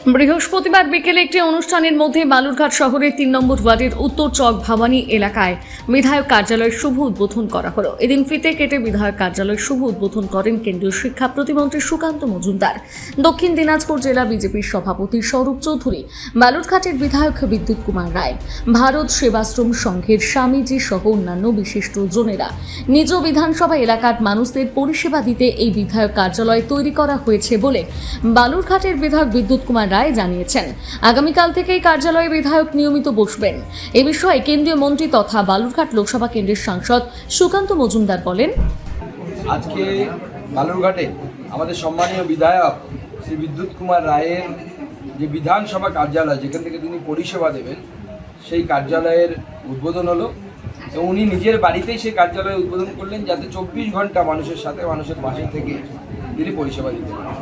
বৃহস্পতিবার বিকেলে একটি অনুষ্ঠানের মধ্যে বালুরঘাট শহরের ৩ নম্বর ওয়ার্ডের উত্তর চক ভবানী এলাকায় বিধায়ক কার্যালয়ের শুভ উদ্বোধন করা হলো। এদিন ফিতে কেটে বিধায়ক কার্যালয়ের শুভ উদ্বোধন করেন কেন্দ্রীয় শিক্ষা প্রতিমন্ত্রী সুকান্ত মজুমদার, দক্ষিণ দিনাজপুর জেলা বিজেপির সভাপতি স্বরূপ চৌধুরী, বালুরঘাটের বিধায়ক বিদ্যুৎ কুমার রায়, ভারত সেবাশ্রম সংঘের স্বামীজি সহ অন্যান্য বিশিষ্ট জনেরা। নিজ বিধানসভা এলাকার মানুষদের পরিষেবা দিতে এই বিধায়ক কার্যালয় তৈরি করা হয়েছে বলে বালুরঘাটের বিধায়ক বিদ্যুৎ কুমার রায় জানিয়েছেন। আগামীকাল থেকে এই কার্যালয়ে বিধায়ক নিয়মিত বসবেন। এ বিষয়ে কেন্দ্রীয় মন্ত্রী তথা বালুরঘাট লোকসভা কেন্দ্রের সাংসদ সুকান্ত মজুমদার বলেন, আজকে বালুরঘাটে আমাদের সম্মানীয় বিধায়ক শ্রী বিদ্যুৎ কুমার রায়ের যে বিধানসভা কার্যালয়, যেখান থেকে তিনি পরিষেবা দেবেন, সেই কার্যালয়ের উদ্বোধন হলো এবং উনি নিজের বাড়িতেই সেই কার্যালয় উদ্বোধন করলেন, যাতে ২৪ ঘন্টা মানুষের সাথে, মানুষের পাশে থেকে তিনি পরিষেবা দিতে পারেন।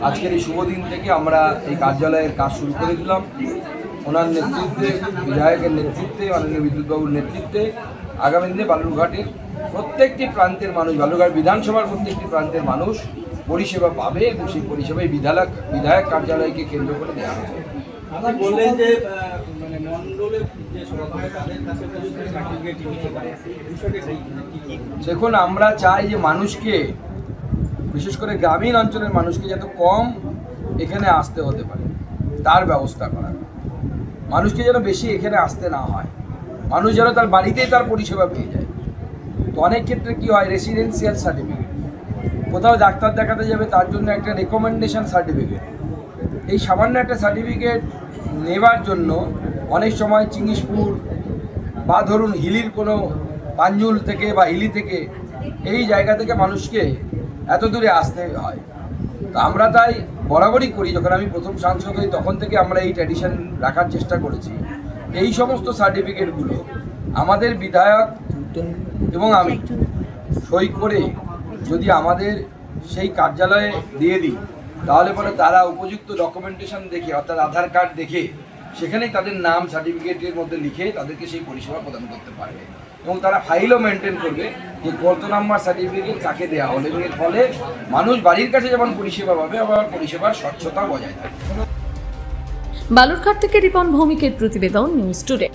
আজকের এই শুভ দিন থেকে আমরা এই কার্যালয়ের কাজ শুরু করে দিলাম। ওনার নেতৃত্বে, বিধায়কের নেতৃত্বে, মাননীয় বিদ্যুৎবাবুর নেতৃত্বে আগামী দিনে বালুরঘাটের প্রত্যেকটি প্রান্তের মানুষ, বালুরঘাট বিধানসভার প্রত্যেকটি প্রান্তের মানুষ পরিষেবা পাবে এবং সেই পরিষেবায় বিধায়ক কার্যালয়কে কেন্দ্র করে দেওয়া হবে। বললেন যে দেখুন, আমরা চাই যে মানুষকে, বিশেষ করে গ্রামীণ অঞ্চলের মানুষকে যত কম এখানে আসতে হতে পারে তার ব্যবস্থা করা, মানুষকে যেন বেশি এখানে আসতে না হয়, মানুষ যেন তার বাড়িতেই তার পরিষেবা পেয়ে যায়। তো অনেক ক্ষেত্রে কী হয়, রেসিডেন্সিয়াল সার্টিফিকেট, কোথাও ডাক্তার দেখাতে যাবে তার জন্য একটা রেকমেন্ডেশন সার্টিফিকেট, এই সামান্য একটা সার্টিফিকেট নেবার জন্য অনেক সময় চিঙ্গিসপুর বা ধরুন হিলির কোনো পাঞ্জুল থেকে বা হিলি থেকে এই জায়গা থেকে মানুষকে এত দূরে আসতে হয়। তো আমরা তাই বরাবরই করি, যখন আমি প্রথম সাংসদ হই তখন থেকে আমরা এই ট্র্যাডিশন রাখার চেষ্টা করেছি। এই সমস্ত সার্টিফিকেটগুলো আমাদের বিধায়ক এবং আমি সই করে যদি আমাদের সেই কার্যালয়ে দিয়ে দিই, তাহলে পরে তারা উপযুক্ত ডকুমেন্টেশন দেখে, অর্থাৎ আধার কার্ড দেখে সেখানেই তাদের নাম সার্টিফিকেটের মধ্যে লিখে তাদেরকে সেই পরিষেবা প্রদান করতে পারবে এবং তারা ফাইলও মেনটেন করবে যে কত নাম্বার সার্টিফিকেট কাকে দেওয়া হলো। এবং এর ফলে মানুষ বাড়ির কাছে যেমন পরিষেবা পাবে, আবার পরিষেবার স্বচ্ছতা বজায় থাকবে। বালুরঘাট থেকে রিপন ভৌমিকের প্রতিবেদন, নিউজ টুডে।